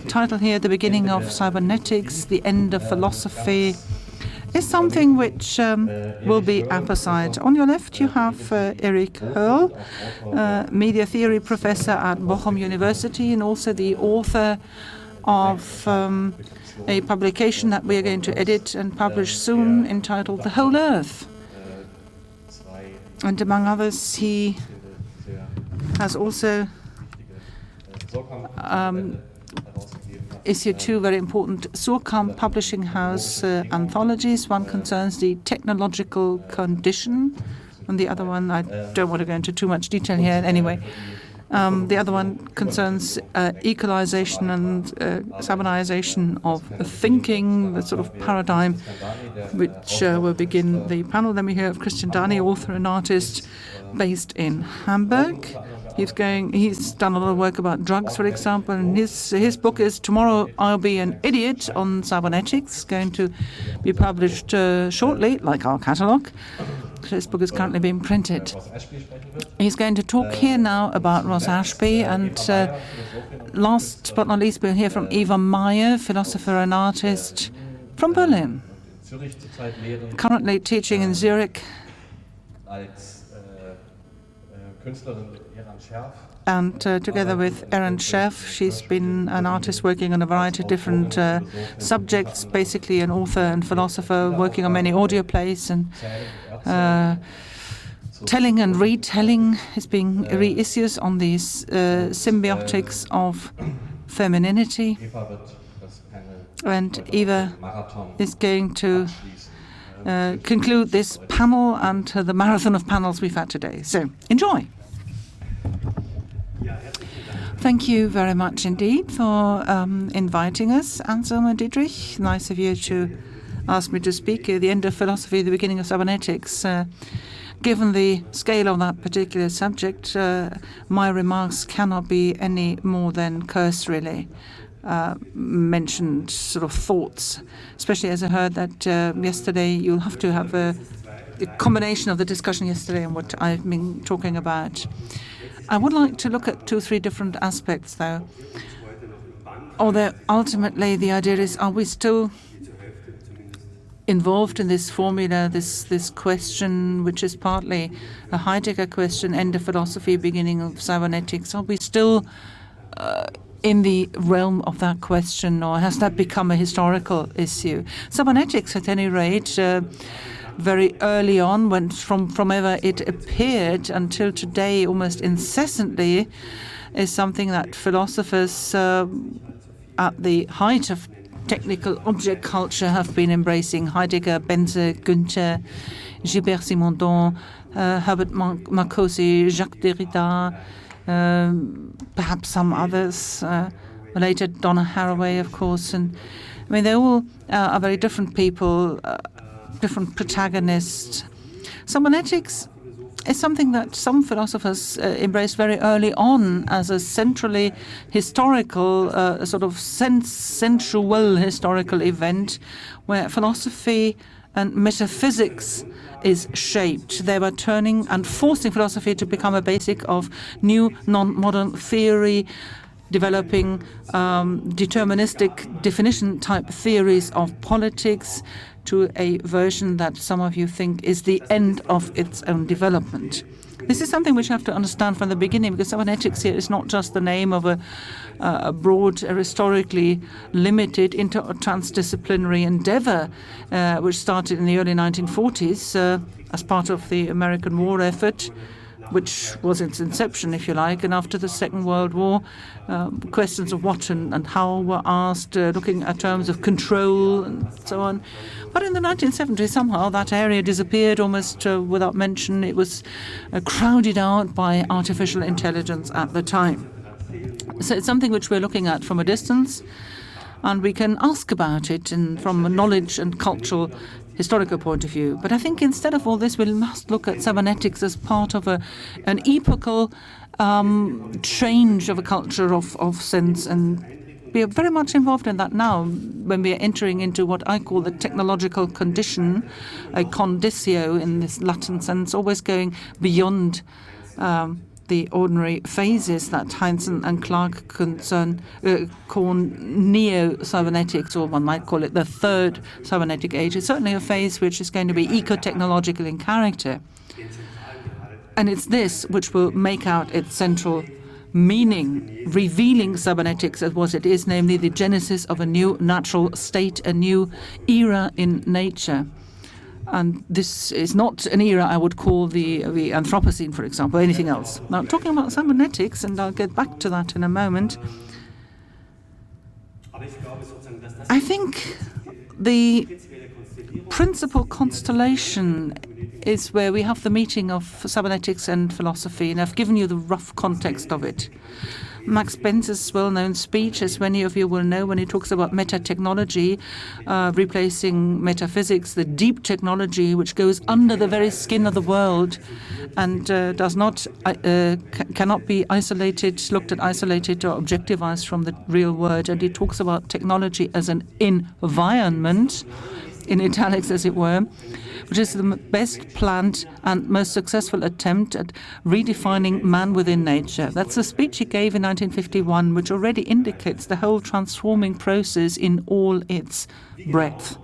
Title here, The Beginning of Cybernetics, The End of Philosophy, is something which will be emphasized. On your left, you have Erich Hörl, media theory professor at Bochum University and also the author of a publication that we are going to edit and publish soon entitled The Whole Earth. And among others, he has also issued two very important Surkamp publishing house anthologies. One concerns the technological condition, and the other one, I don't want to go into too much detail here anyway. The other one concerns equalization and cybernization of thinking, the sort of paradigm which will begin the panel. Then we hear of Christian Dany, author and artist based in Hamburg. He's done a lot of work about drugs, for example, and his book is Tomorrow I'll Be an Idiot on Cybernetics, going to be published shortly, like our catalogue. This book is currently being printed. He's going to talk here now about Ross Ashby, and last but not least, we'll hear from Eva Meyer, philosopher and artist from Berlin, currently teaching in Zurich, and together with Erin Scherf, she's been an artist working on a variety of different subjects, basically an author and philosopher working on many audio plays and telling and retelling. Is being reissues on these symbiotics of femininity. And Eva is going to conclude this panel and the marathon of panels we've had today. So, enjoy. Thank you very much indeed for inviting us, Anselm and Dietrich. Nice of you to ask me to speak at the end of philosophy, the beginning of cybernetics. Given the scale of that particular subject, my remarks cannot be any more than cursorily mentioned sort of thoughts, especially as I heard that yesterday you'll have to have a combination of the discussion yesterday and what I've been talking about. I would like to look at 2 or 3 different aspects, though. Although ultimately the idea is, are we still involved in this formula, this question, which is partly a Heidegger question, end of philosophy, beginning of cybernetics? Are we still in the realm of that question, or has that become a historical issue? Cybernetics, at any rate, very early on, went from ever it appeared until today, almost incessantly, is something that philosophers at the height of technical object culture have been embracing. Heidegger, Benze, Günther, Gilbert Simondon, Herbert Marcuse, Jacques Derrida, perhaps some others, later Donna Haraway, of course. And I mean, they all are very different people, different protagonists. Cybernetics is something that some philosophers embraced very early on as a centrally historical, sort of sensual historical event where philosophy and metaphysics is shaped. They were turning and forcing philosophy to become a basic of new non-modern theory, developing deterministic definition type theories of politics to a version that some of you think is the end of its own development. This is something which you have to understand from the beginning, because cybernetics here is not just the name of a broad, historically limited transdisciplinary endeavor, which started in the early 1940s as part of the American war effort, which was its inception, if you like. And after the Second World War, questions of what and how were asked, looking at terms of control and so on. But in the 1970s, somehow that area disappeared almost without mention. It was crowded out by artificial intelligence at the time. So it's something which we're looking at from a distance, and we can ask about it from a knowledge and cultural historical point of view. But I think instead of all this, we must look at cybernetics as part of an epochal change of a culture of sense, and we are very much involved in that now when we are entering into what I call the technological condition, a conditio in this Latin sense, always going beyond the ordinary phases that Heinz and Clark call neo-cybernetics, or one might call it the third cybernetic age. It's certainly a phase which is going to be eco-technological in character. And it's this which will make out its central meaning, revealing cybernetics as what it is, namely the genesis of a new natural state, a new era in nature. And this is not an era I would call the Anthropocene, for example, or anything else. Now, talking about cybernetics, and I'll get back to that in a moment, I think the principal constellation is where we have the meeting of cybernetics and philosophy, and I've given you the rough context of it. Max Spencer's well-known speech, as many of you will know, when he talks about meta-technology, replacing metaphysics, the deep technology which goes under the very skin of the world and cannot be looked at isolated or objectivized from the real world. And he talks about technology as an environment, in italics as it were, which is the best planned and most successful attempt at redefining man within nature. That's a speech he gave in 1951, which already indicates the whole transforming process in all its breadth.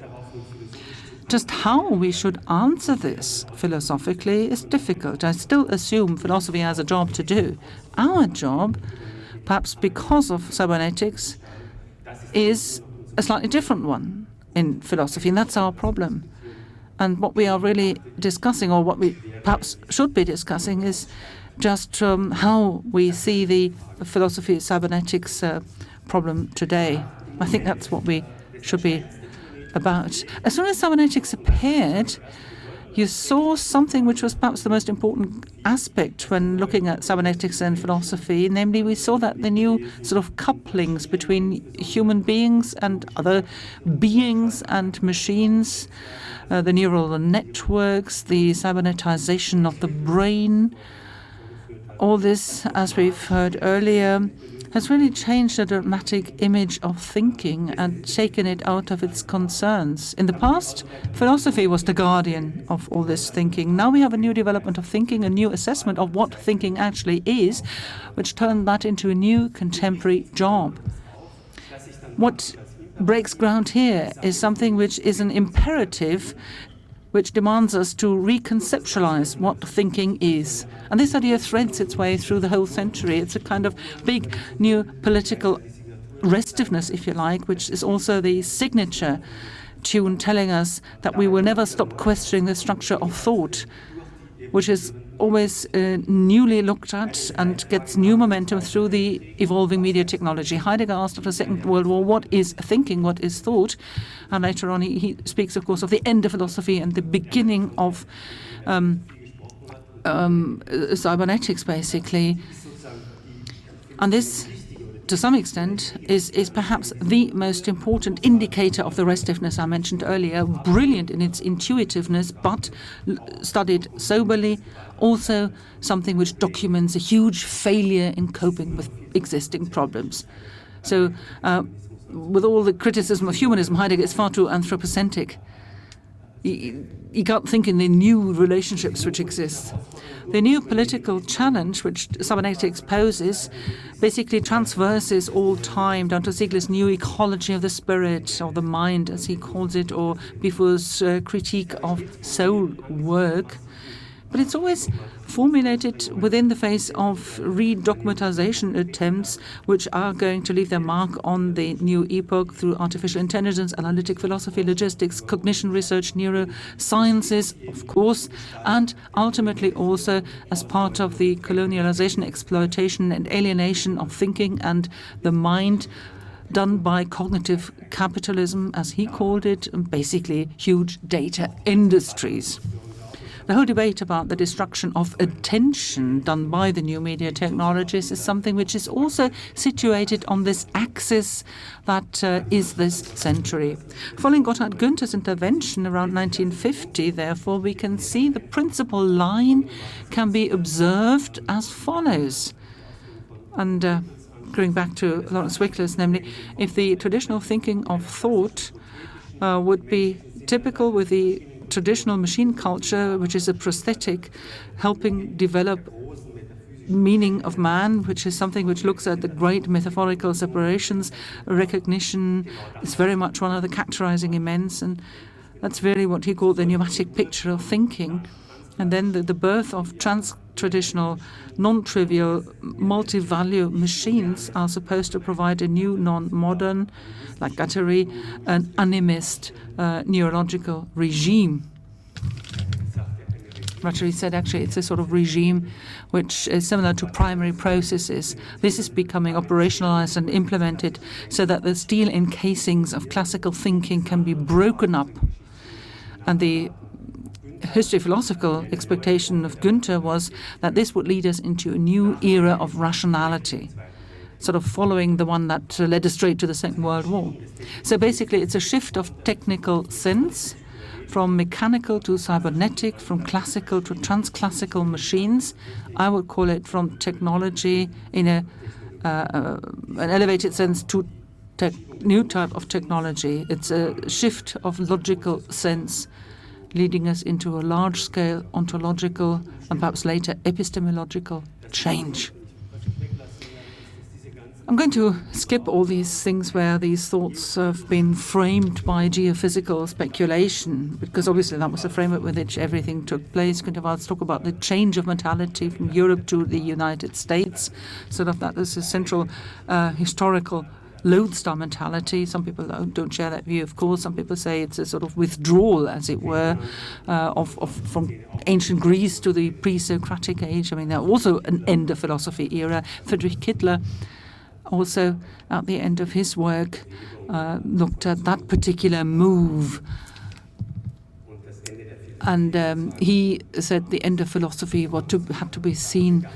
Just how we should answer this philosophically is difficult. I still assume philosophy has a job to do. Our job, perhaps because of cybernetics, is a slightly different one in philosophy, and that's our problem. And what we are really discussing, or what we perhaps should be discussing, is just how we see the philosophy of cybernetics problem today. I think that's what we should be about. As soon as cybernetics appeared, you saw something which was perhaps the most important aspect when looking at cybernetics and philosophy. Namely, we saw that the new sort of couplings between human beings and other beings and machines, the neural networks, the cybernetization of the brain, all this, as we've heard earlier, has really changed the dramatic image of thinking and taken it out of its concerns. In the past, philosophy was the guardian of all this thinking. Now we have a new development of thinking, a new assessment of what thinking actually is, which turned that into a new contemporary job. What breaks ground here is something which is an imperative which demands us to reconceptualize what thinking is. And this idea threads its way through the whole century. It's a kind of big new political restiveness, if you like, which is also the signature tune telling us that we will never stop questioning the structure of thought, which is always newly looked at and gets new momentum through the evolving media technology. Heidegger asked after the Second World War, what is thinking, what is thought? And later on he speaks, of course, of the end of philosophy and the beginning of cybernetics, basically. And this, to some extent, is perhaps the most important indicator of the restiveness I mentioned earlier, brilliant in its intuitiveness, but studied soberly, also something which documents a huge failure in coping with existing problems. So, with all the criticism of humanism, Heidegger is far too anthropocentric. You can't think in the new relationships which exist. The new political challenge which cybernetics poses basically transverses all time down to Ziegler's new ecology of the spirit, or the mind, as he calls it, or Bifur's critique of soul work. But it's always formulated within the face of re-dogmatization attempts which are going to leave their mark on the new epoch through artificial intelligence, analytic philosophy, logistics, cognition research, neurosciences, of course, and ultimately also as part of the colonialization, exploitation and alienation of thinking and the mind done by cognitive capitalism, as he called it, and basically huge data industries. The whole debate about the destruction of attention done by the new media technologies is something which is also situated on this axis that is this century. Following Gotthard Günther's intervention around 1950, therefore, we can see the principal line can be observed as follows. And going back to Lawrence Wickler's, namely, if the traditional thinking of thought would be typical with the traditional machine culture, which is a prosthetic helping develop meaning of man, which is something which looks at the great metaphorical separations. Recognition is very much one of the characterizing events, and that's really what he called the pneumatic picture of thinking. And then the birth of trans-traditional, non-trivial, multi-value machines are supposed to provide a new, non-modern, like Guattari, an animist neurological regime. Guattari said actually it's a sort of regime which is similar to primary processes. This is becoming operationalized and implemented so that the steel encasings of classical thinking can be broken up. And the history philosophical expectation of Günther was that this would lead us into a new era of rationality, sort of following the one that led us straight to the Second World War. So basically it's a shift of technical sense from mechanical to cybernetic, from classical to transclassical machines. I would call it from technology in an elevated sense to new type of technology. It's a shift of logical sense, leading us into a large-scale ontological and perhaps later epistemological change. I'm going to skip all these things where these thoughts have been framed by geophysical speculation, because obviously that was the framework with which everything took place. I'm going to talk about the change of mentality from Europe to the United States, sort of that is a central historical lodestar mentality. Some people don't share that view, of course. Some people say it's a sort of withdrawal, as it were, from ancient Greece to the pre-Socratic age. I mean, there also an end of philosophy era. Friedrich Kittler also, at the end of his work, looked at that particular move. And he said the end of philosophy had to be seen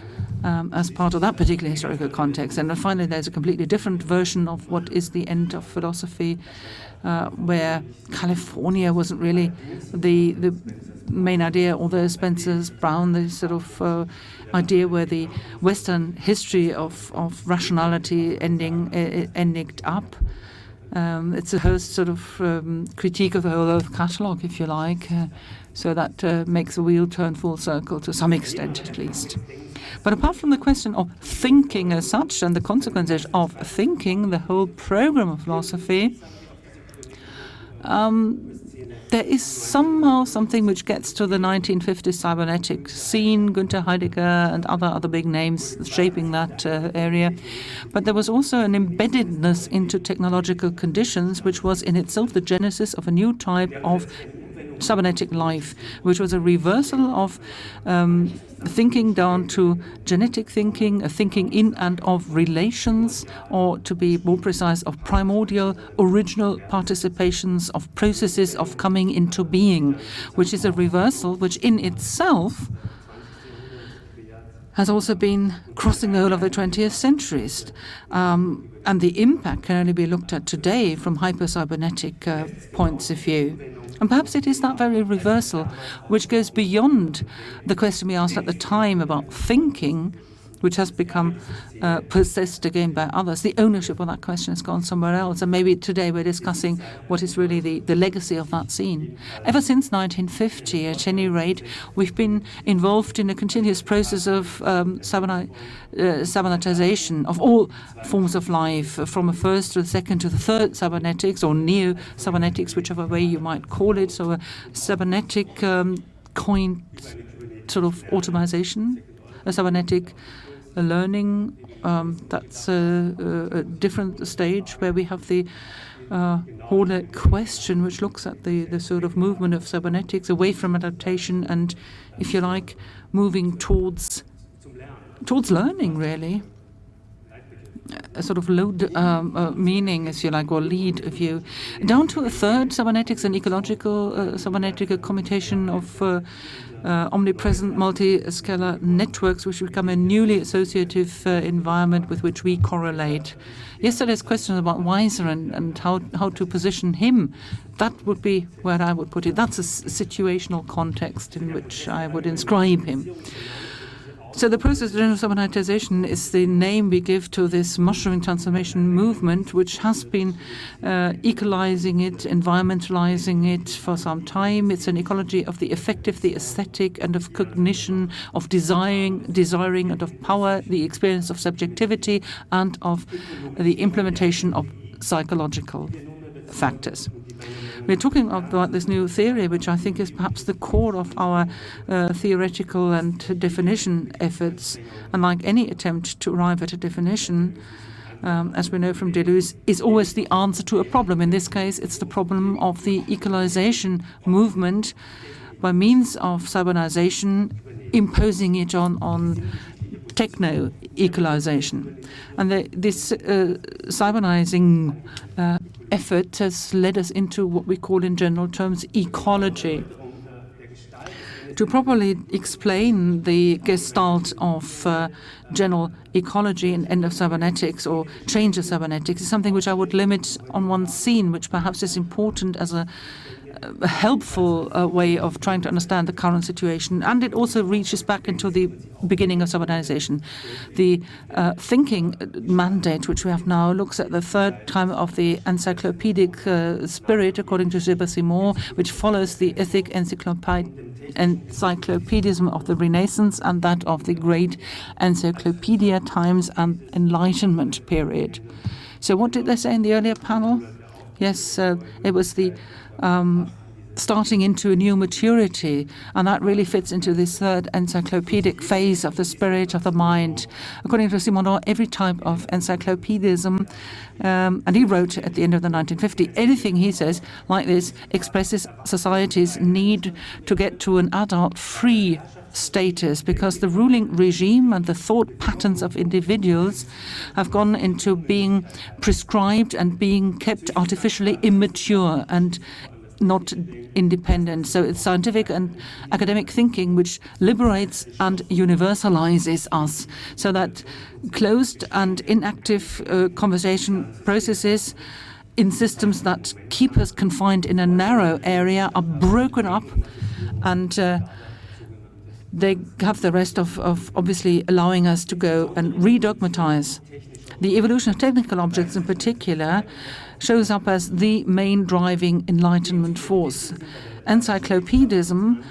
as part of that particular historical context. And then finally, there's a completely different version of what is the end of philosophy, where California wasn't really the main idea, although Spencer's Brown, the sort of idea where the Western history of rationality ended up. It's a whole sort of critique of the whole Earth catalogue, if you like, so that makes the wheel turn full circle to some extent, at least. But apart from the question of thinking as such and the consequences of thinking, the whole program of philosophy, there is somehow something which gets to the 1950s cybernetic scene, Günther, Heidegger and other big names shaping that area. But there was also an embeddedness into technological conditions, which was in itself the genesis of a new type of cybernetic life, which was a reversal of thinking down to genetic thinking, a thinking in and of relations, or to be more precise, of primordial, original participations of processes of coming into being, which is a reversal which in itself has also been crossing the whole of the 20th centuries. And the impact can only be looked at today from hyper-cybernetic points of view. And perhaps it is that very reversal which goes beyond the question we asked at the time about thinking, which has become possessed again by others. The ownership of that question has gone somewhere else. And maybe today we're discussing what is really the legacy of that scene. Ever since 1950, at any rate, we've been involved in a continuous process of cybernetization of all forms of life, from the first to the second to the third cybernetics, or neo-cybernetics, whichever way you might call it. So a cybernetic coined sort of automation, a cybernetic learning, that's a different stage where we have the whole question which looks at the sort of movement of cybernetics away from adaptation and, if you like, moving towards learning, really. A sort of load meaning, as you like, or lead view. Down to a third, cybernetics and ecological cybernetic, a commutation of omnipresent multi-scalar networks, which become a newly associative environment with which we correlate. Yesterday's question about Weiser and how to position him, that would be where I would put it. That's a situational context in which I would inscribe him. So the process of general cybernetization is the name we give to this mushrooming transformation movement, which has been ecolizing it, environmentalizing it for some time. It's an ecology of the affective, the aesthetic, and of cognition, of desiring, and of power, the experience of subjectivity, and of the implementation of psychological factors. We're talking about this new theory, which I think is perhaps the core of our theoretical and definition efforts. And like any attempt to arrive at a definition, as we know from Deleuze, is always the answer to a problem. In this case, it's the problem of the equalization movement by means of cybernization, imposing it on techno-equalization. And this cybernizing effort has led us into what we call in general terms ecology. To properly explain the gestalt of general ecology and end of cybernetics or change of cybernetics is something which I would limit on one scene, which perhaps is important as a helpful way of trying to understand the current situation. And it also reaches back into the beginning of cybernization. The thinking mandate which we have now looks at the third time of the encyclopedic spirit, according to Simon, which follows the ethic encyclopedism of the Renaissance and that of the great encyclopedia times and Enlightenment period. So what did they say in the earlier panel? Yes, it was the starting into a new maturity, and that really fits into this third encyclopedic phase of the spirit of the mind. According to Simon, every type of encyclopedism, and he wrote at the end of the 1950s, anything, he says, like this expresses society's need to get to an adult-free status, because the ruling regime and the thought patterns of individuals have gone into being prescribed and being kept artificially immature and not independent. So it's scientific and academic thinking which liberates and universalizes us, so that closed and inactive conversation processes in systems that keep us confined in a narrow area are broken up, and they have the rest of obviously allowing us to go and re-dogmatize. The evolution of technical objects in particular shows up as the main driving Enlightenment force. Encyclopedisms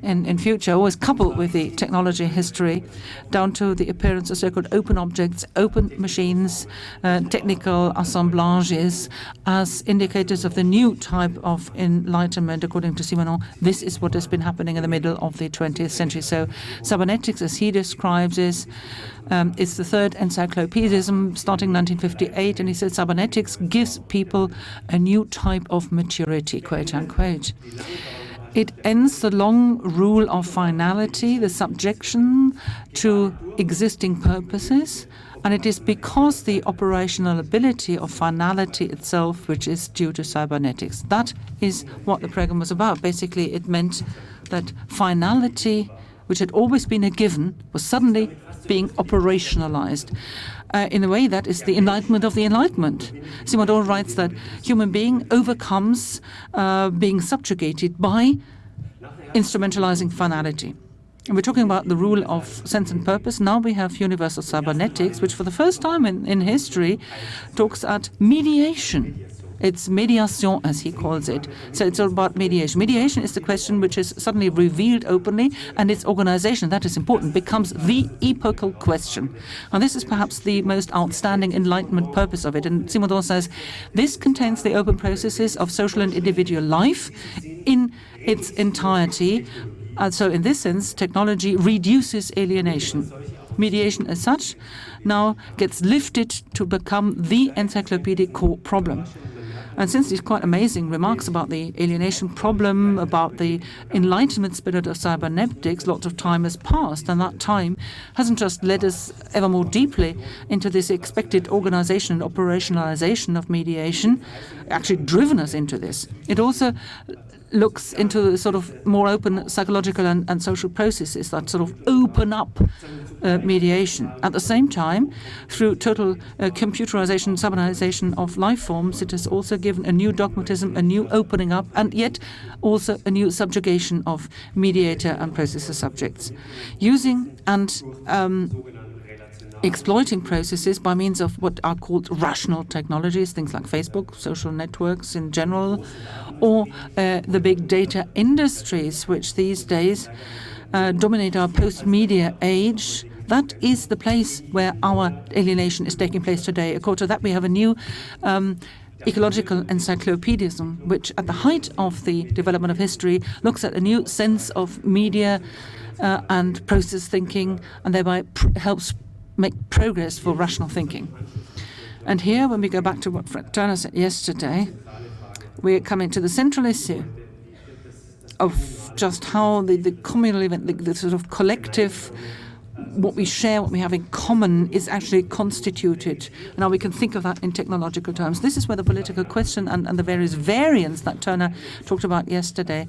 in future always coupled with the technology history, down to the appearance of so-called open objects, open machines, technical assemblages, as indicators of the new type of enlightenment. According to Simonon, this is what has been happening in the middle of the 20th century. So cybernetics, as he describes, is it's the third encyclopedism starting 1958, and he said cybernetics gives people a new type of maturity, quote unquote. It ends the long rule of finality, the subjection to existing purposes, and it is because the operational ability of finality itself which is due to cybernetics. That is what the program was about. Basically, it meant that finality, which had always been a given, was suddenly being operationalized. In a way, that is the enlightenment of the Enlightenment. Simondon writes that human being overcomes being subjugated by instrumentalizing finality. And we're talking about the rule of sense and purpose. Now we have universal cybernetics, which for the first time in history talks at mediation. It's mediation, as he calls it. So it's all about mediation. Mediation is the question which is suddenly revealed openly, and its organization, that is important, becomes the epochal question. And this is perhaps the most outstanding Enlightenment purpose of it. And Simondon says, this contains the open processes of social and individual life in its entirety. And so in this sense, technology reduces alienation. Mediation as such now gets lifted to become the encyclopedic core problem. And since these quite amazing remarks about the alienation problem, about the enlightenment spirit of cybernetics, lots of time has passed, and that time hasn't just led us ever more deeply into this expected organization and operationalization of mediation, actually driven us into this. It also looks into the sort of more open psychological and social processes that sort of open up mediation. At the same time, through total computerization, cybernetization of life forms, it has also given a new dogmatism, a new opening up, and yet also a new subjugation of mediator and processor subjects. Using and exploiting processes by means of what are called rational technologies, things like Facebook, social networks in general, or the big data industries, which these days dominate our post-media age. That is the place where our alienation is taking place today. According to that, we have a new ecological encyclopedism, which at the height of the development of history looks at a new sense of media and process thinking, and thereby helps make progress for rational thinking. And here, when we go back to what Fred Turner said yesterday, we're coming to the central issue of just how the communal event, the sort of collective, what we share, what we have in common is actually constituted. And how we can think of that in technological terms. This is where the political question and the various variants that Turner talked about yesterday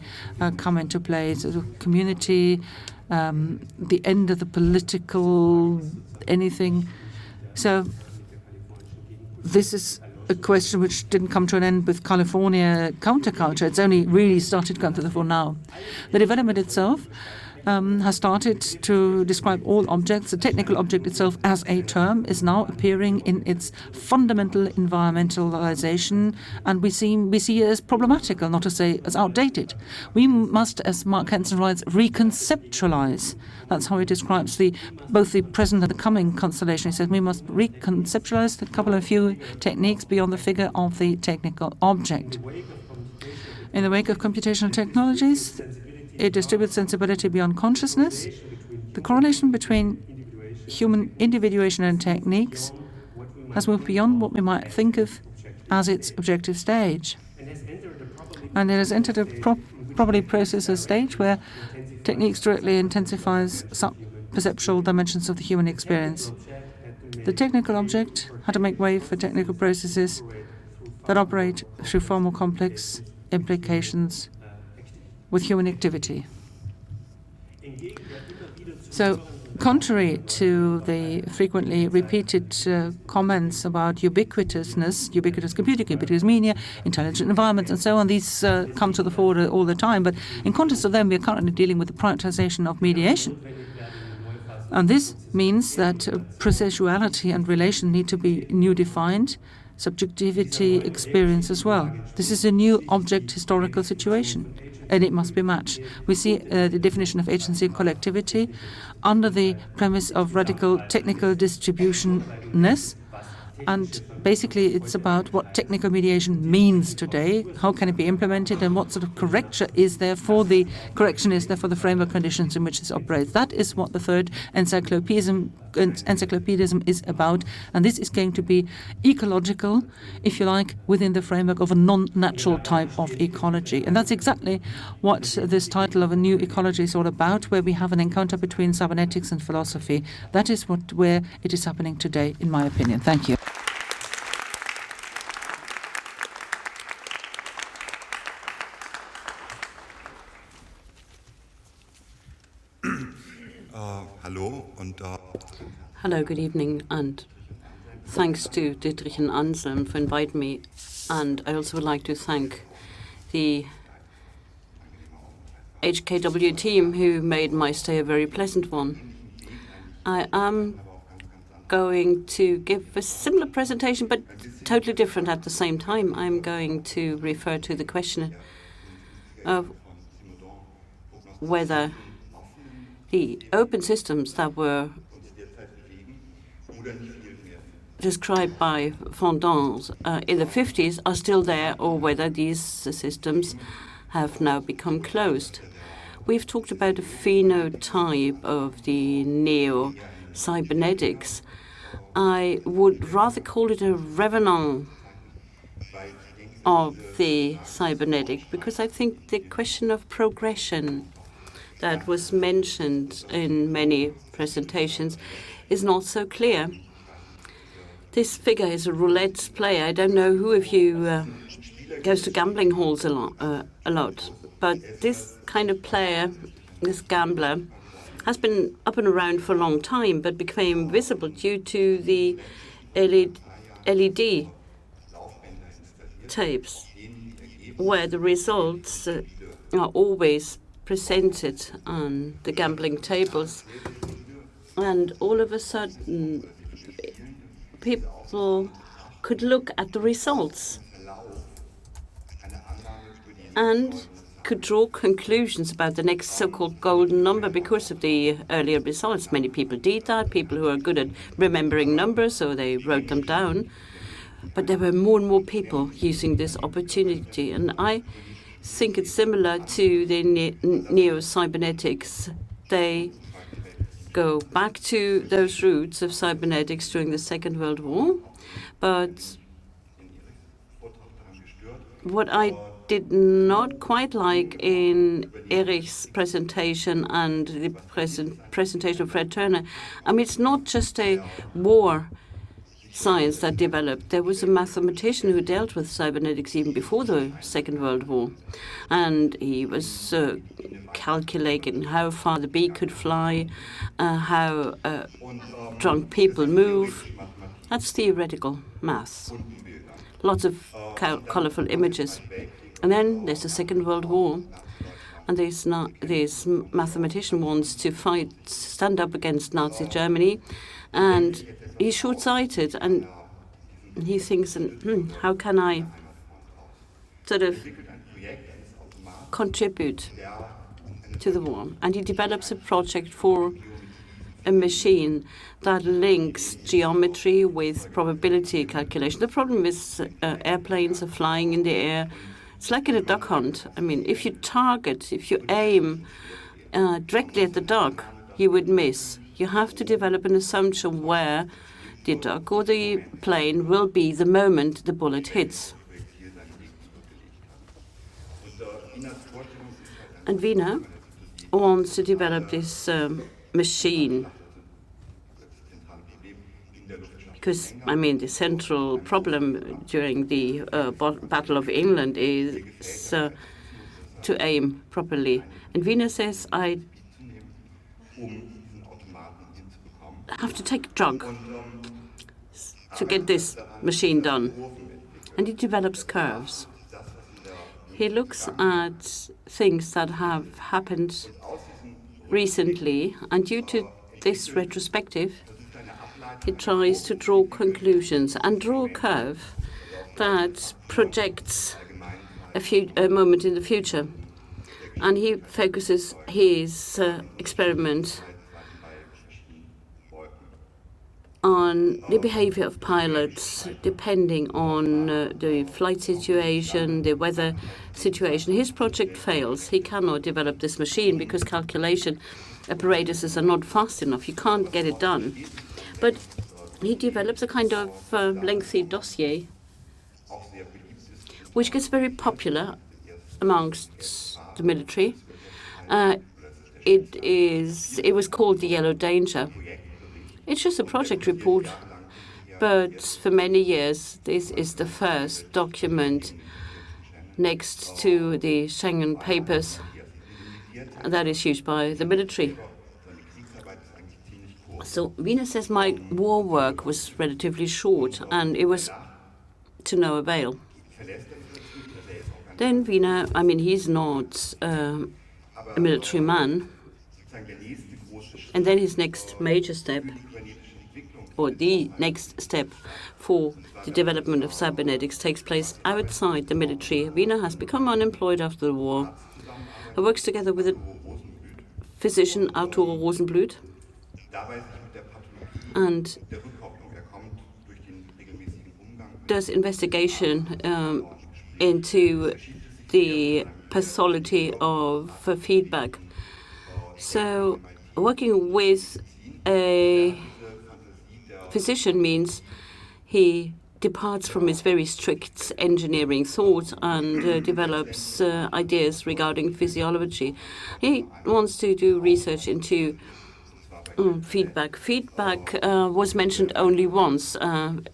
come into play. Sort of community, the end of the political anything. So this is a question which didn't come to an end with California counterculture. It's only really started to come to the fore now. The development itself has started to describe all objects. The technical object itself as a term is now appearing in its fundamental environmentalization, and we see it as problematical, not to say as outdated. We must, as Mark Hansen writes, reconceptualize. That's how he describes both the present and the coming constellation. He says we must reconceptualize a few techniques beyond the figure of the technical object. In the wake of computational technologies, it distributes sensibility beyond consciousness. The correlation between human individuation and techniques has moved beyond what we might think of as its objective stage. And it has entered a probably processor stage where techniques directly intensifies sub-perceptual dimensions of the human experience. The technical object had to make way for technical processes that operate through far more complex implications with human activity. So, contrary to the frequently repeated comments about ubiquitousness, ubiquitous computing, ubiquitous media, intelligent environments, and so on, these come to the fore all the time. But in contrast to them, we are currently dealing with the prioritization of mediation. And this means that processuality and relation need to be new defined, subjectivity, experience as well. This is a new object historical situation, and it must be matched. We see the definition of agency and collectivity under the premise of radical technical distributionness, and basically it's about what technical mediation means today, how can it be implemented, and what sort of correction is there for the framework conditions in which this operates. That is what the third encyclopedism is about, and this is going to be ecological, if you like, within the framework of a non-natural type of ecology. And that's exactly what this title of A New Ecology is all about, where we have an encounter between cybernetics and philosophy. That is where it is happening today, in my opinion. Thank you. Hello, good evening, and thanks to Dietrich and Anselm for inviting me. And I also would like to thank the HKW team who made my stay a very pleasant one. I am going to give a similar presentation, but totally different at the same time. I'm going to refer to the question of whether the open systems that were described by Fondance in the 50s are still there, or whether these systems have now become closed. We've talked about a phenotype of the neo-cybernetics. I would rather call it a revenant of the cybernetic, because I think the question of progression that was mentioned in many presentations is not so clear. This figure is a roulette play. I don't know who of you goes to gambling halls a lot. But this kind of player, this gambler, has been up and around for a long time, but became visible due to the LED tapes, where the results are always presented on the gambling tables. And all of a sudden, people could look at the results and could draw conclusions about the next so-called golden number because of the earlier results. Many people did that, people who are good at remembering numbers, so they wrote them down. But there were more and more people using this opportunity. And I think it's similar to the neo-cybernetics. They go back to those roots of cybernetics during the Second World War. But what I did not quite like in Erich's presentation and the presentation of Fred Turner, I mean, it's not just a war science that developed. There was a mathematician who dealt with cybernetics even before the Second World War. And he was calculating how far the bee could fly, how drunk people move. That's theoretical maths. Lots of colorful images. And then there's the Second World War. And this mathematician wants to stand up against Nazi Germany. And he's short-sighted, and he thinks, how can I sort of contribute to the war? And he develops a project for a machine that links geometry with probability calculation. The problem is airplanes are flying in the air. It's like in a duck hunt. I mean, if you aim directly at the duck, you would miss. You have to develop an assumption where the duck or the plane will be the moment the bullet hits. And Wiener wants to develop this machine because, I mean, the central problem during the Battle of England is to aim properly. And Wiener says, I have to take a drug to get this machine done. And he develops curves. He looks at things that have happened recently, and due to this retrospective, he tries to draw conclusions and draw a curve that projects a moment in the future. And he focuses his experiment on the behavior of pilots depending on the flight situation, the weather situation. His project fails. He cannot develop this machine because calculation apparatuses are not fast enough. You can't get it done. But he develops a kind of lengthy dossier which gets very popular amongst the military. It was called the Yellow Danger. It's just a project report, but for many years, this is the first document next to the Schengen papers that is used by the military. So Wiener says my war work was relatively short, and it was to no avail. Then Wiener, I mean, he's not a military man. And then his next major step, or the next step for the development of cybernetics, takes place outside the military. Wiener has become unemployed after the war. He works together with a physician, Arturo Rosenbluth, and does investigation into the pathology of feedback. So working with a physician means he departs from his very strict engineering thought and develops ideas regarding physiology. He wants to do research into feedback. Feedback was mentioned only once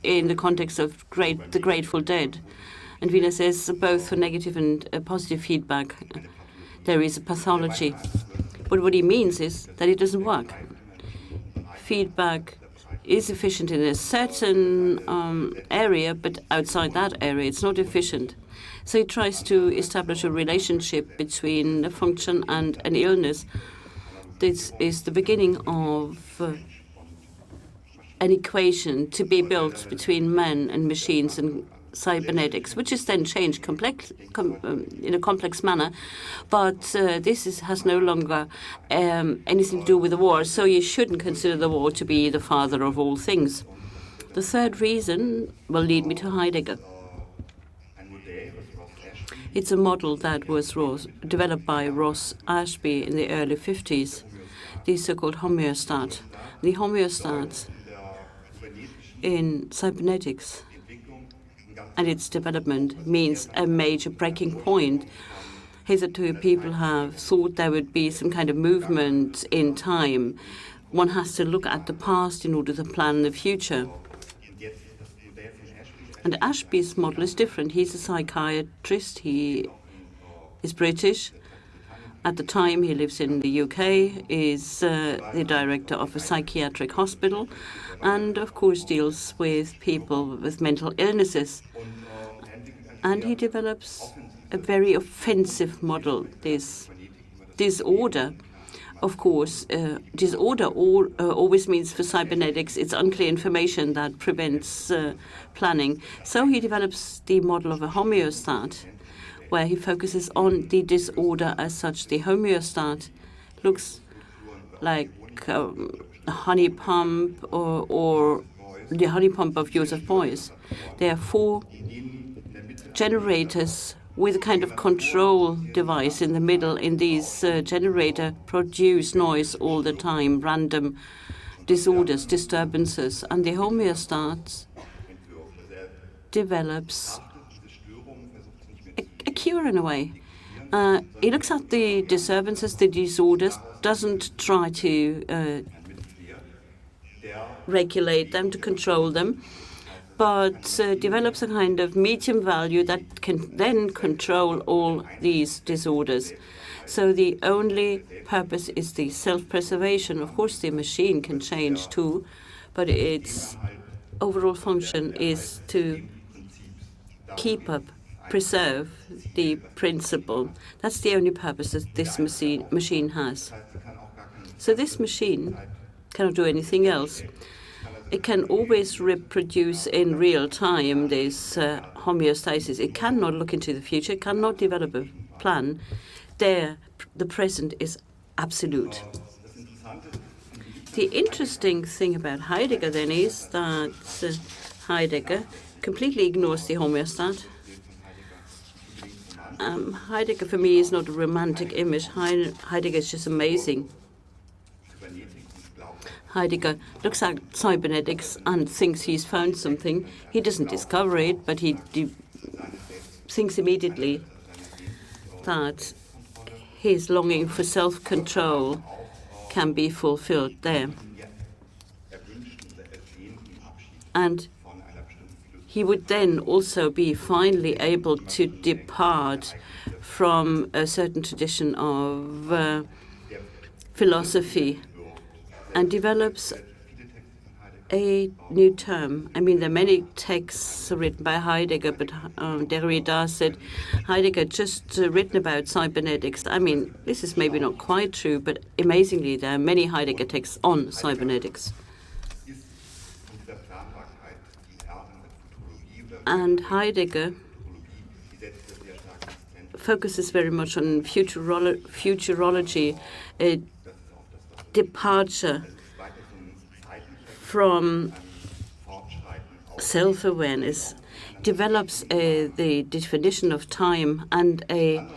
in the context of the Grateful Dead. And Wiener says both for negative and positive feedback. there is a pathology. But what he means is that it doesn't work. Feedback is efficient in a certain area, but outside that area, it's not efficient. So he tries to establish a relationship between a function and an illness. This is the beginning of an equation to be built between men and machines and cybernetics, which is then changed in a complex manner. But this has no longer anything to do with the war, so you shouldn't consider the war to be the father of all things. The third reason will lead me to Heidegger. It's a model that was developed by Ross Ashby in the early 50s, the so-called homeostat. The homeostat in cybernetics and its development means a major breaking point. Hitherto, people have thought there would be some kind of movement in time. One has to look at the past in order to plan the future. And Ashby's model is different. He's a psychiatrist. He is British. At the time, he lives in the UK, is the director of a psychiatric hospital, and of course deals with people with mental illnesses. And he develops a very offensive model, this disorder. Of course, disorder always means for cybernetics it's unclear information that prevents planning. So he develops the model of a homeostat, where he focuses on the disorder as such. The homeostat looks like a honey pump or the honey pump of Joseph Beuys. There are 4 generators with a kind of control device in the middle. In these generators produce noise all the time, random disorders, disturbances, and the homeostat develops a cure in a way. He looks at the disturbances, the disorders, doesn't try to regulate them, to control them, but develops a kind of medium value that can then control all these disorders. So the only purpose is the self-preservation. Of course, the machine can change too, but its overall function is to keep up, preserve the principle. That's the only purpose that this machine has. So this machine cannot do anything else. It can always reproduce in real time this homeostasis. It cannot look into the future. It cannot develop a plan. There, the present is absolute. The interesting thing about Heidegger then is that Heidegger completely ignores the homeostat. Heidegger, for me, is not a romantic image. Heidegger is just amazing. Heidegger looks at cybernetics and thinks he's found something. He doesn't discover it, but he thinks immediately that his longing for self-control can be fulfilled there. And he would then also be finally able to depart from a certain tradition of philosophy and develops a new term. I mean, there are many texts written by Heidegger, but Derrida said Heidegger just written about cybernetics. I mean, this is maybe not quite true, but amazingly, there are many Heidegger texts on cybernetics. And Heidegger focuses very much on futurology, a departure from self-awareness, develops the definition of time and a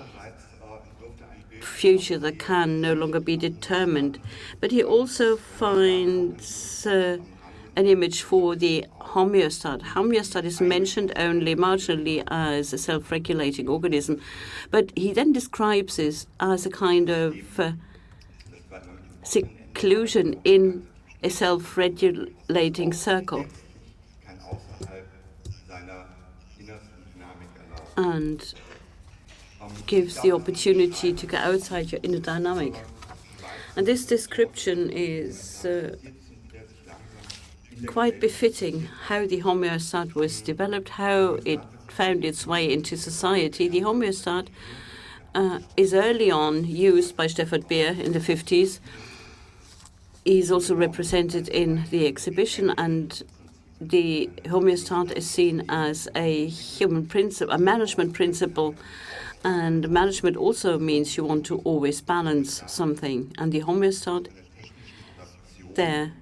future that can no longer be determined. But he also finds an image for the homeostat. Homeostat is mentioned only marginally as a self-regulating organism, but he then describes it as a kind of seclusion in a self-regulating circle. And gives the opportunity to go outside your inner dynamic. And this description is quite befitting how the homeostat was developed, how it found its way into society. The homeostat is early on used by Stefan Beer in the 50s. He's also represented in the exhibition, and the homeostat is seen as a human principle, a management principle. And management also means you want to always balance something. And the homeostat there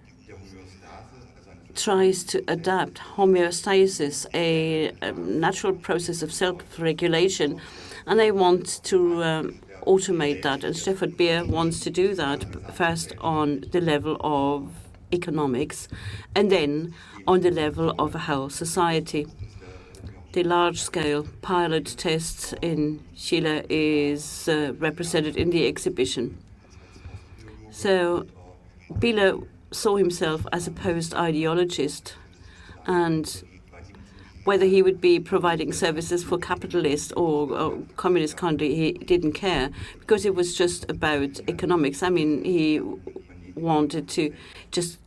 tries to adapt homeostasis, a natural process of self-regulation, and they want to automate that. And Stefan Beer wants to do that first on the level of economics and then on the level of a whole society. The large-scale pilot tests in Chile is represented in the exhibition. So Beer saw himself as a post-ideologist, and whether he would be providing services for capitalist or communist country, he didn't care, because it was just about economics. I mean, he wanted to just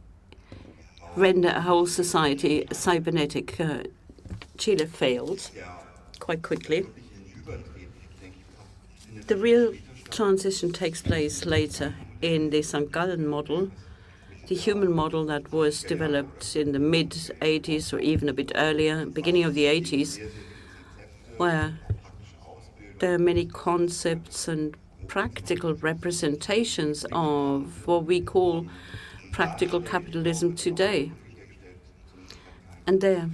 render a whole society cybernetic. Chile failed quite quickly. The real transition takes place later in the St. Gallen model, the human model that was developed in the mid-80s or even a bit earlier, beginning of the 80s, where there are many concepts and practical representations of what we call practical capitalism today. And there,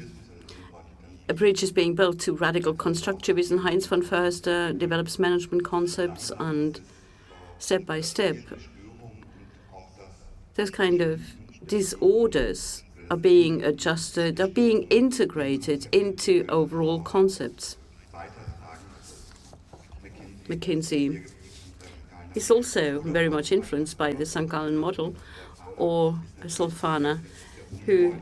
a bridge is being built to radical constructivism. Heinz von Förster develops management concepts, and step by step, those kind of disorders are being adjusted, are being integrated into overall concepts. McKinsey is also very much influenced by the St. Gallen model, or Solfana, who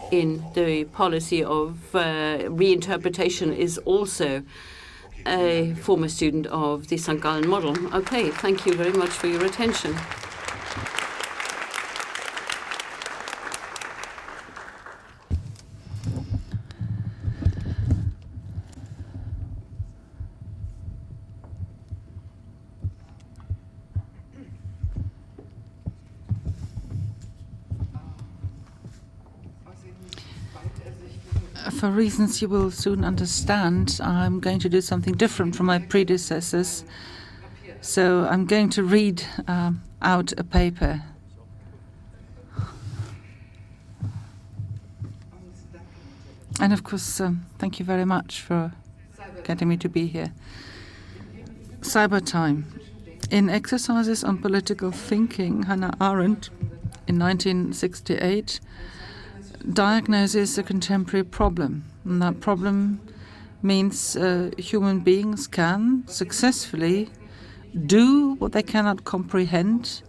in the policy of reinterpretation is also a former student of the St. Gallen model. Okay, thank you very much for your attention. For reasons you will soon understand, I'm going to do something different from my predecessors. So I'm going to read out a paper. And of course, thank you very much for getting me to be here. Cyber Time. In Exercises on Political Thinking, Hannah Arendt, in 1968, diagnoses a contemporary problem. And that problem means human beings can successfully do what they cannot comprehend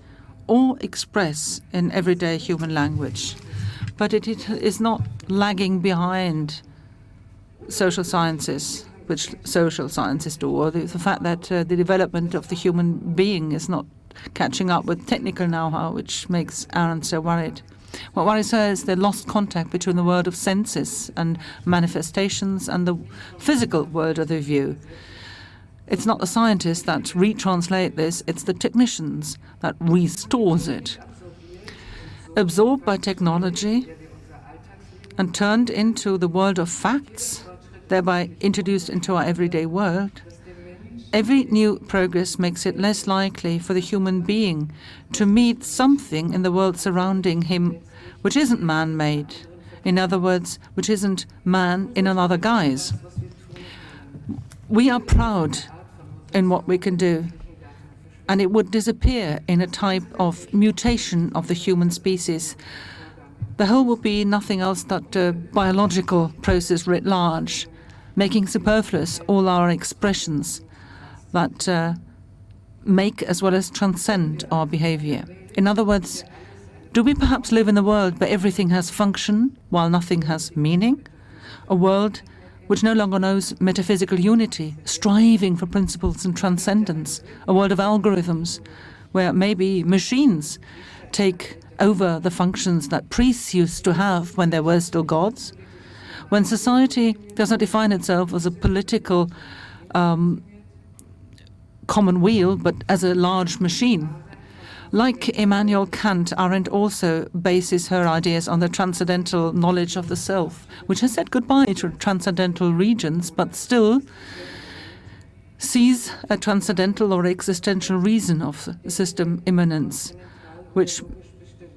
or express in everyday human language. But it is not lagging behind social sciences, which social sciences do, or the fact that the development of the human being is not catching up with technical know-how, which makes Arendt so worried. What worries her is the lost contact between the world of senses and manifestations and the physical world of the view. It's not the scientists that retranslate this, it's the technicians that restores it. Absorbed by technology and turned into the world of facts, thereby introduced into our everyday world, every new progress makes it less likely for the human being to meet something in the world surrounding him which isn't man-made. In other words, which isn't man in another guise. We are proud in what we can do, and it would disappear in a type of mutation of the human species. The whole would be nothing else but a biological process writ large, making superfluous all our expressions that make as well as transcend our behavior. In other words, do we perhaps live in a world where everything has function while nothing has meaning? A world which no longer knows metaphysical unity, striving for principles and transcendence, a world of algorithms, where maybe machines take over the functions that priests used to have when there were still gods, when society does not define itself as a political commonweal, but as a large machine. Like Immanuel Kant, Arendt also bases her ideas on the transcendental knowledge of the self, which has said goodbye to transcendental regions, but still sees a transcendental or existential reason of system immanence, which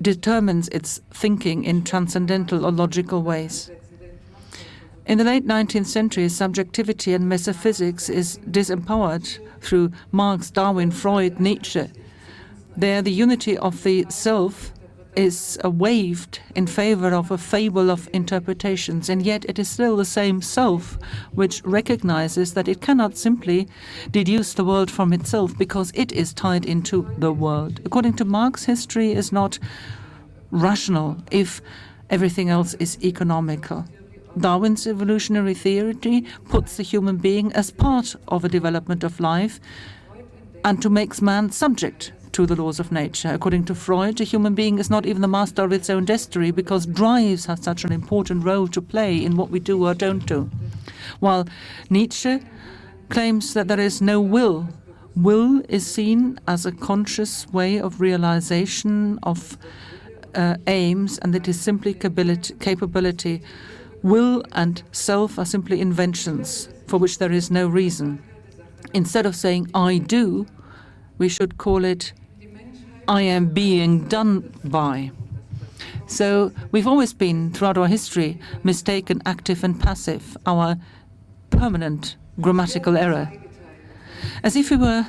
determines its thinking in transcendental or logical ways. In the late 19th century, subjectivity and metaphysics is disempowered through Marx, Darwin, Freud, Nietzsche. There, the unity of the self is waived in favor of a fable of interpretations, and yet it is still the same self which recognizes that it cannot simply deduce the world from itself because it is tied into the world. According to Marx, history is not rational if everything else is economical. Darwin's evolutionary theory puts the human being as part of a development of life and to make man subject to the laws of nature. According to Freud, a human being is not even the master of its own destiny because drives have such an important role to play in what we do or don't do. While Nietzsche claims that there is no will. Will is seen as a conscious way of realization of aims, and it is simply capability. Will and self are simply inventions for which there is no reason. Instead of saying I do, we should call it I am being done by. So we've always been, throughout our history, mistaken active and passive, our permanent grammatical error. As if we were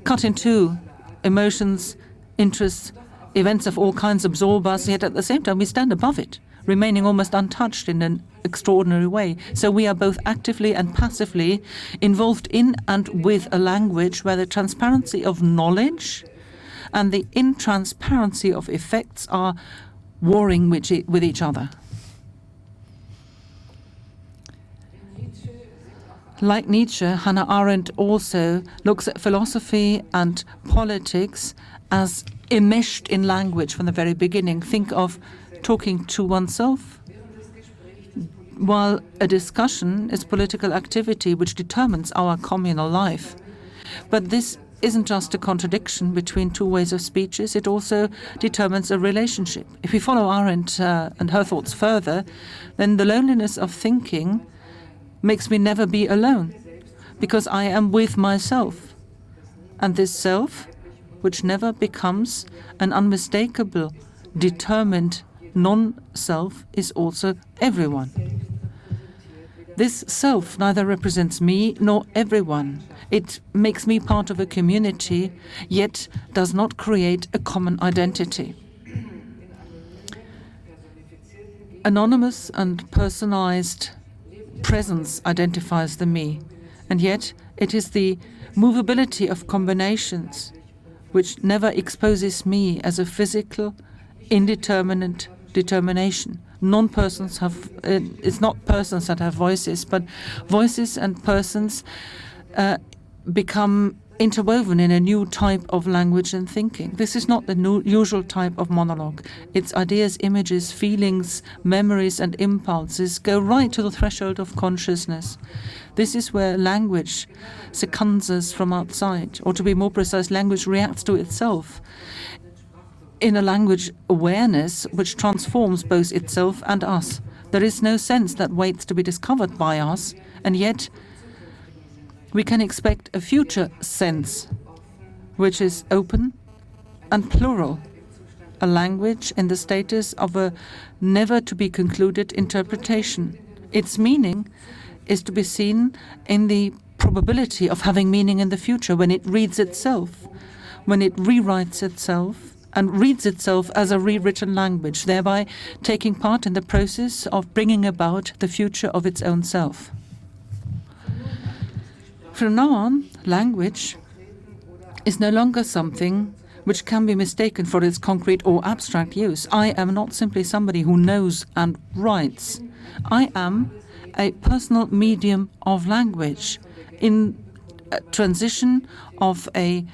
cut in two, emotions, interests, events of all kinds absorb us, yet at the same time we stand above it, remaining almost untouched in an extraordinary way. So we are both actively and passively involved in and with a language where the transparency of knowledge and the intransparency of effects are warring with each other. Like Nietzsche, Hannah Arendt also looks at philosophy and politics as enmeshed in language from the very beginning. Think of talking to oneself, while a discussion is political activity which determines our communal life. But this isn't just a contradiction between two ways of speeches, it also determines a relationship. If we follow Arendt and her thoughts further, then the loneliness of thinking makes me never be alone, because I am with myself. And this self, which never becomes an unmistakable, determined non-self, is also everyone. This self neither represents me nor everyone. It makes me part of a community, yet does not create a common identity. Anonymous and personalized presence identifies the me, and yet it is the movability of combinations which never exposes me as a physical, indeterminate determination. Non-persons have, it's not persons that have voices, but voices and persons become interwoven in a new type of language and thinking. This is not the usual type of monologue. Its ideas, images, feelings, memories and impulses go right to the threshold of consciousness. This is where language seconds us from outside, or to be more precise, language reacts to itself in a language awareness which transforms both itself and us. There is no sense that waits to be discovered by us, and yet we can expect a future sense which is open and plural, a language in the status of a never-to-be-concluded interpretation. Its meaning is to be seen in the probability of having meaning in the future when it reads itself, when it rewrites itself and reads itself as a rewritten language, thereby taking part in the process of bringing about the future of its own self. From now on, language is no longer something which can be mistaken for its concrete or abstract use. I am not simply somebody who knows and writes. I am a personal medium of language in a transition of a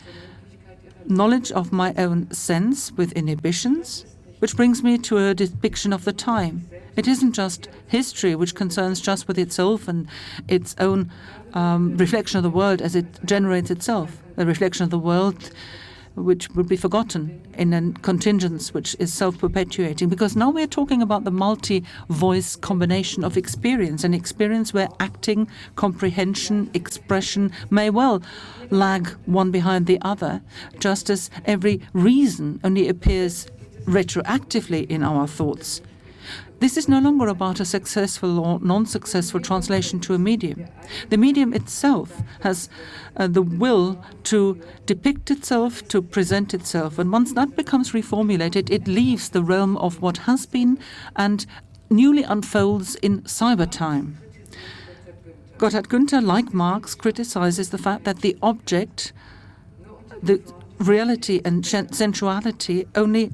knowledge of my own sense with inhibitions, which brings me to a depiction of the time. It isn't just history, which concerns just with itself and its own reflection of the world as it generates itself, a reflection of the world which would be forgotten in a contingence which is self-perpetuating. Because now we're talking about the multi-voice combination of experience, an experience where acting, comprehension, expression may well lag one behind the other, just as every reason only appears retroactively in our thoughts. This is no longer about a successful or non-successful translation to a medium. The medium itself has the will to depict itself, to present itself. And once that becomes reformulated, it leaves the realm of what has been and newly unfolds in cyber time. Gotthard Günther, like Marx, criticizes the fact that the object, the reality and sensuality only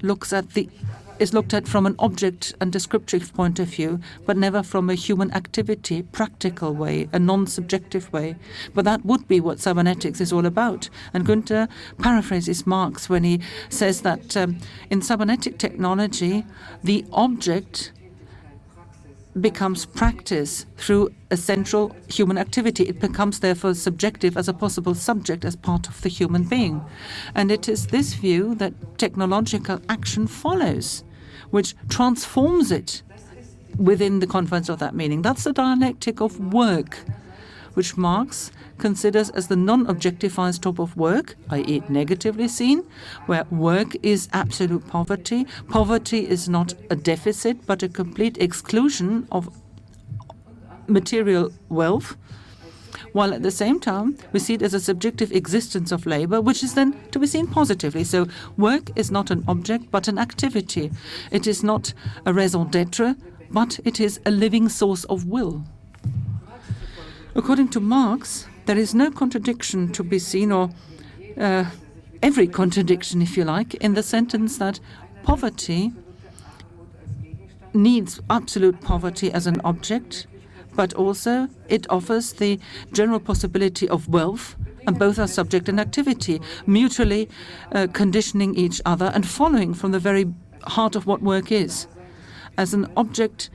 is looked at from an object and descriptive point of view, but never from a human activity, practical way, a non-subjective way. But that would be what cybernetics is all about. And Günther paraphrases Marx when he says that in cybernetic technology, the object becomes practice through a central human activity. It becomes therefore subjective as a possible subject as part of the human being. And it is this view that technological action follows, which transforms it within the confines of that meaning. That's the dialectic of work, which Marx considers as the non-objectified stop of work, i.e. negatively seen, where work is absolute poverty. Poverty is not a deficit, but a complete exclusion of material wealth, while at the same time we see it as a subjective existence of labor, which is then to be seen positively. So work is not an object, but an activity. It is not a raison d'etre, but it is a living source of will. According to Marx, there is no contradiction to be seen, or every contradiction, if you like, in the sentence that poverty needs absolute poverty as an object, but also it offers the general possibility of wealth, and both are subject and activity, mutually conditioning each other and following from the very heart of what work is. As an object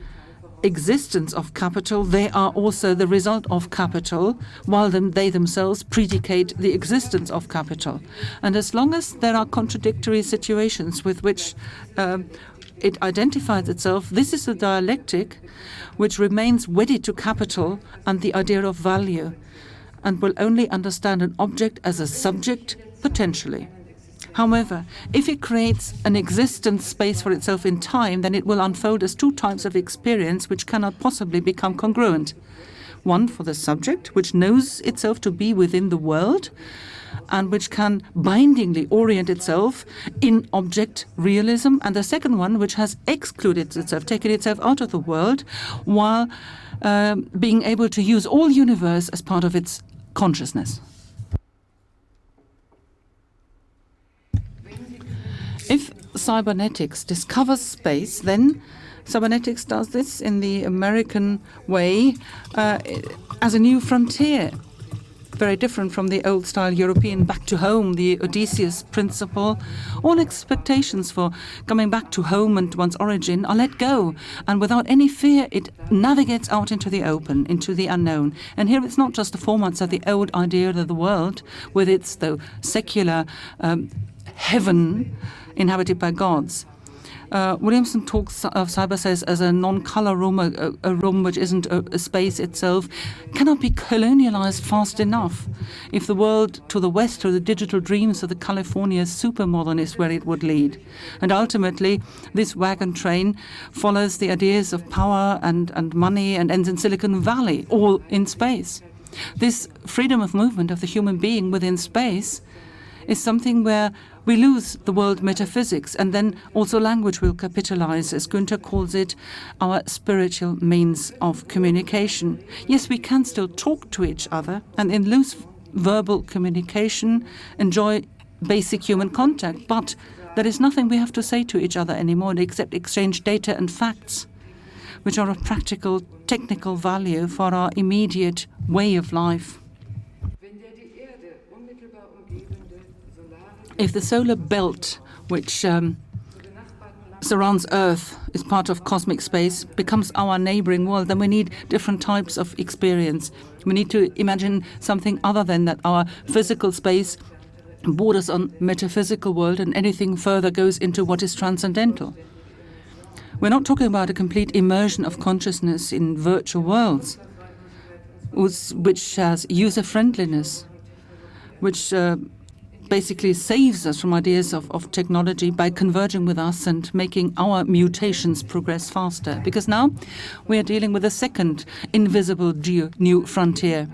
existence of capital, they are also the result of capital, while they themselves predicate the existence of capital. And as long as there are contradictory situations with which it identifies itself, this is a dialectic which remains wedded to capital and the idea of value, and will only understand an object as a subject potentially. However, if it creates an existence space for itself in time, then it will unfold as two types of experience which cannot possibly become congruent. One for the subject, which knows itself to be within the world, and which can bindingly orient itself in object realism, and the second one, which has excluded itself, taken itself out of the world, while being able to use all universe as part of its consciousness. If cybernetics discovers space, then cybernetics does this in the American way as a new frontier, very different from the old-style European back to home, the Odysseus principle. All expectations for coming back to home and one's origin are let go, and without any fear it navigates out into the open, into the unknown. And here it's not just the formats of the old idea of the world with its secular heaven inhabited by gods. Williamson talks of cyberspace as a non-color room, a room which isn't a space itself, cannot be colonialized fast enough. If the world to the west, to the digital dreams of the California supermodern is where it would lead. And ultimately, this wagon train follows the ideas of power and money and ends in Silicon Valley, all in space. This freedom of movement of the human being within space is something where we lose the world metaphysics, and then also language will capitalize, as Günther calls it, our spiritual means of communication. Yes, we can still talk to each other, and in loose verbal communication enjoy basic human contact, but there is nothing we have to say to each other anymore except exchange data and facts, which are of practical technical value for our immediate way of life. If the solar belt, which surrounds Earth, is part of cosmic space, becomes our neighboring world, then we need different types of experience. We need to imagine something other than that. Our physical space borders on metaphysical world, and anything further goes into what is transcendental. We're not talking about a complete immersion of consciousness in virtual worlds, which has user-friendliness, which basically saves us from ideas of technology by converging with us and making our mutations progress faster. Because now we are dealing with a second invisible new frontier.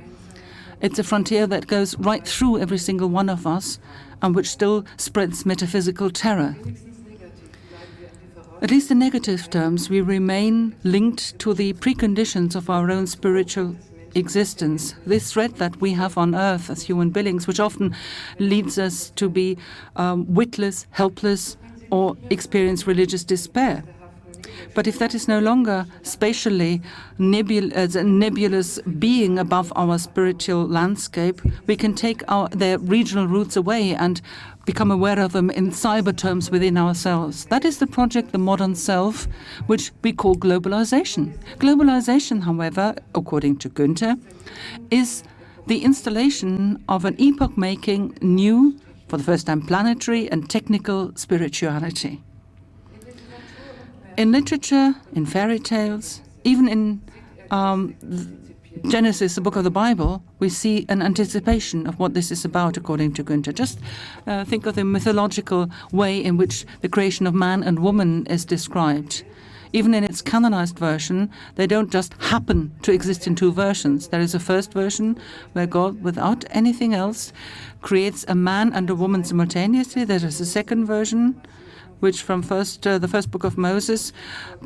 It's a frontier that goes right through every single one of us and which still spreads metaphysical terror. At least in negative terms, we remain linked to the preconditions of our own spiritual existence, this threat that we have on Earth as human beings, which often leads us to be witless, helpless, or experience religious despair. But if that is no longer spatially as a nebulous being above our spiritual landscape, we can take their regional roots away and become aware of them in cyber terms within ourselves. That is the project, the modern self, which we call globalization. Globalization, however, according to Günther, is the installation of an epoch-making new, for the first time, planetary and technical spirituality. In literature, in fairy tales, even in Genesis, the book of the Bible, we see an anticipation of what this is about, according to Günther. Just think of the mythological way in which the creation of man and woman is described. Even in its canonized version, they don't just happen to exist in two versions. There is a first version where God, without anything else, creates a man and a woman simultaneously. There is a second version, which from the first book of Moses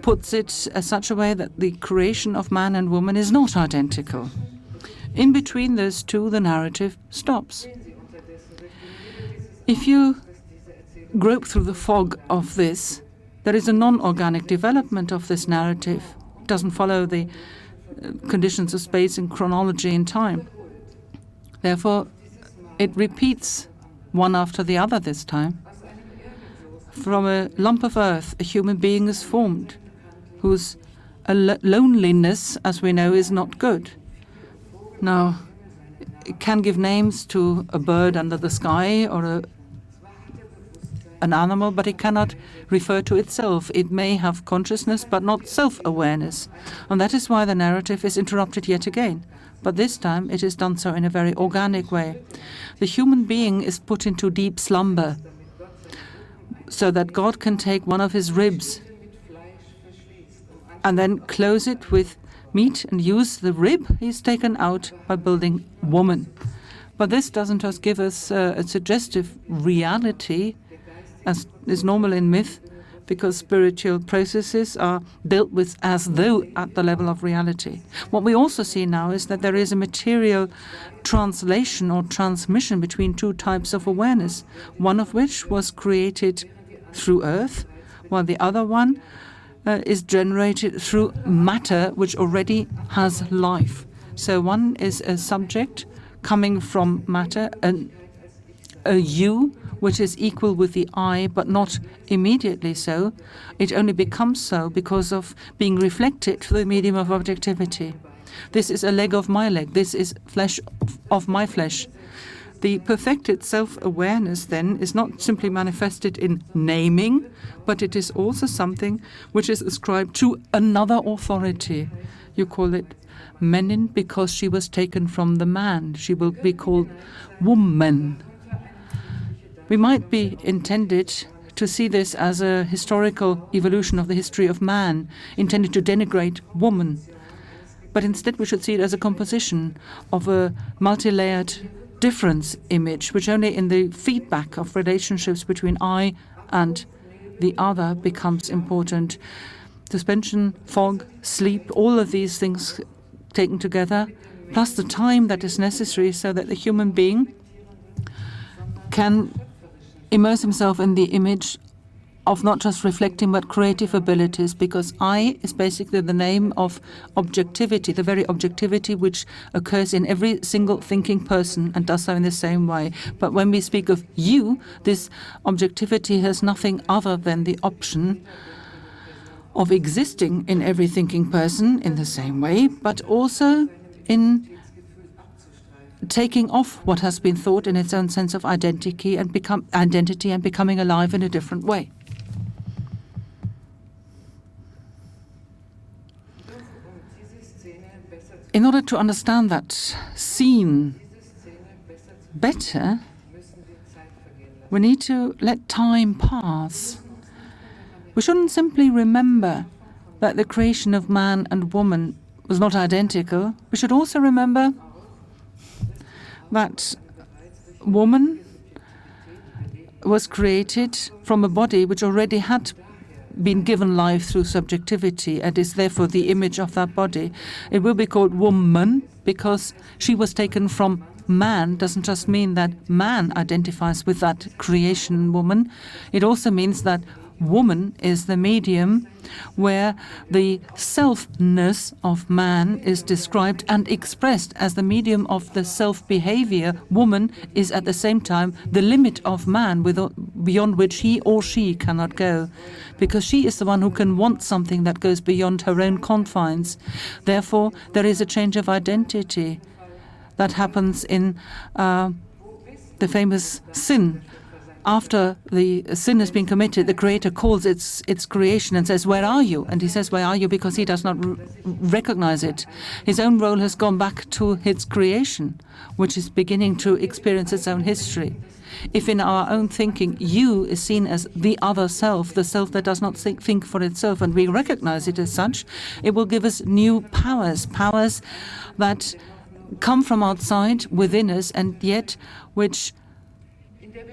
puts it as such a way that the creation of man and woman is not identical. In between those two, the narrative stops. If you grope through the fog of this, there is a non-organic development of this narrative. It doesn't follow the conditions of space and chronology and time. Therefore, it repeats one after the other this time. From a lump of earth, a human being is formed, whose loneliness, as we know, is not good. Now, it can give names to a bird under the sky or an animal, but it cannot refer to itself. It may have consciousness, but not self-awareness. And that is why the narrative is interrupted yet again. But this time it is done so in a very organic way. The human being is put into deep slumber, so that God can take one of his ribs and then close it with meat and use the rib he's taken out by building woman. But this doesn't just give us a suggestive reality, as is normal in myth, because spiritual processes are dealt with as though at the level of reality. What we also see now is that there is a material translation or transmission between two types of awareness, one of which was created through earth, while the other one is generated through matter, which already has life. So one is a subject coming from matter, a you, which is equal with the I, but not immediately so. It only becomes so because of being reflected through the medium of objectivity. This is a leg of my leg. This is flesh of my flesh. The perfected self-awareness, then, is not simply manifested in naming, but it is also something which is ascribed to another authority. You call it Männin because she was taken from the man. She will be called woman. We might be intended to see this as a historical evolution of the history of man, intended to denigrate woman. But instead we should see it as a composition of a multi-layered difference image, which only in the feedback of relationships between I and the other becomes important. Suspension, fog, sleep, all of these things taken together, plus the time that is necessary so that the human being can immerse himself in the image of not just reflecting but creative abilities, because I is basically the name of objectivity, the very objectivity which occurs in every single thinking person and does so in the same way. But when we speak of you, this objectivity has nothing other than the option of existing in every thinking person in the same way, but also in taking off what has been thought in its own sense of identity and becoming alive in a different way. In order to understand that scene better, we need to let time pass. We shouldn't simply remember that the creation of man and woman was not identical. We should also remember that woman was created from a body which already had been given life through subjectivity and is therefore the image of that body. It will be called woman because she was taken from man. Doesn't just mean that man identifies with that creation woman. It also means that woman is the medium where the selfness of man is described and expressed as the medium of the self-behavior. Woman is at the same time the limit of man beyond which he or she cannot go, because she is the one who can want something that goes beyond her own confines. Therefore, there is a change of identity that happens in the famous sin. After the sin has been committed, the Creator calls its creation and says, "Where are you?" And he says, "Where are you?" because he does not recognize it. His own role has gone back to its creation, which is beginning to experience its own history. If in our own thinking you is seen as the other self, the self that does not think for itself, and we recognize it as such, it will give us new powers that come from outside within us and yet which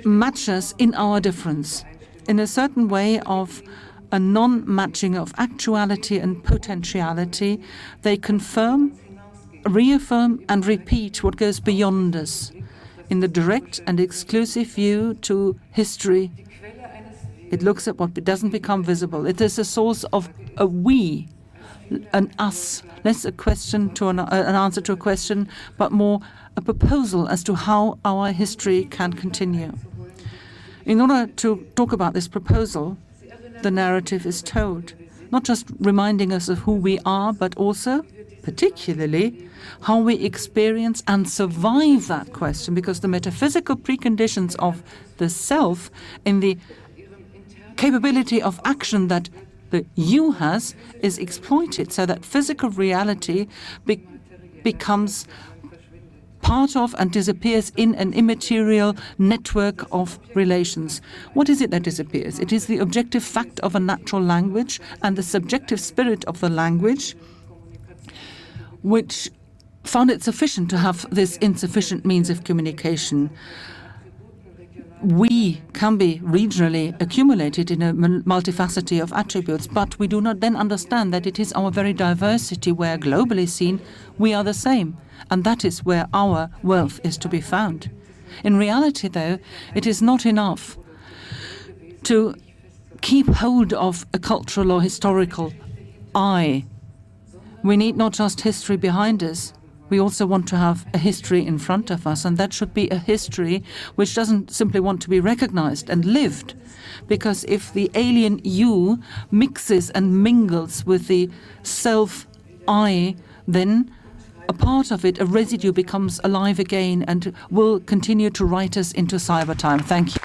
match us in our difference, in a certain way of a non-matching of actuality and potentiality. They confirm, reaffirm and repeat what goes beyond us in the direct and exclusive view to history. It looks at what doesn't become visible. It is a source of a we, an us, less a question to an answer to a question, but more a proposal as to how our history can continue. In order to talk about this proposal, the narrative is told, not just reminding us of who we are, but also, particularly, how we experience and survive that question, because the metaphysical preconditions of the self in the capability of action that the you has is exploited, so that physical reality becomes part of and disappears in an immaterial network of relations. What is it that disappears? It is the objective fact of a natural language and the subjective spirit of the language, which found it sufficient to have this insufficient means of communication. We can be regionally accumulated in a multifacety of attributes, but we do not then understand that it is our very diversity where, globally seen, we are the same. And that is where our wealth is to be found. In reality, though, it is not enough to keep hold of a cultural or historical I. We need not just history behind us. We also want to have a history in front of us, and that should be a history which doesn't simply want to be recognized and lived. Because if the alien you mixes and mingles with the self-I, then a part of it, a residue, becomes alive again and will continue to write us into cyber time. Thank you.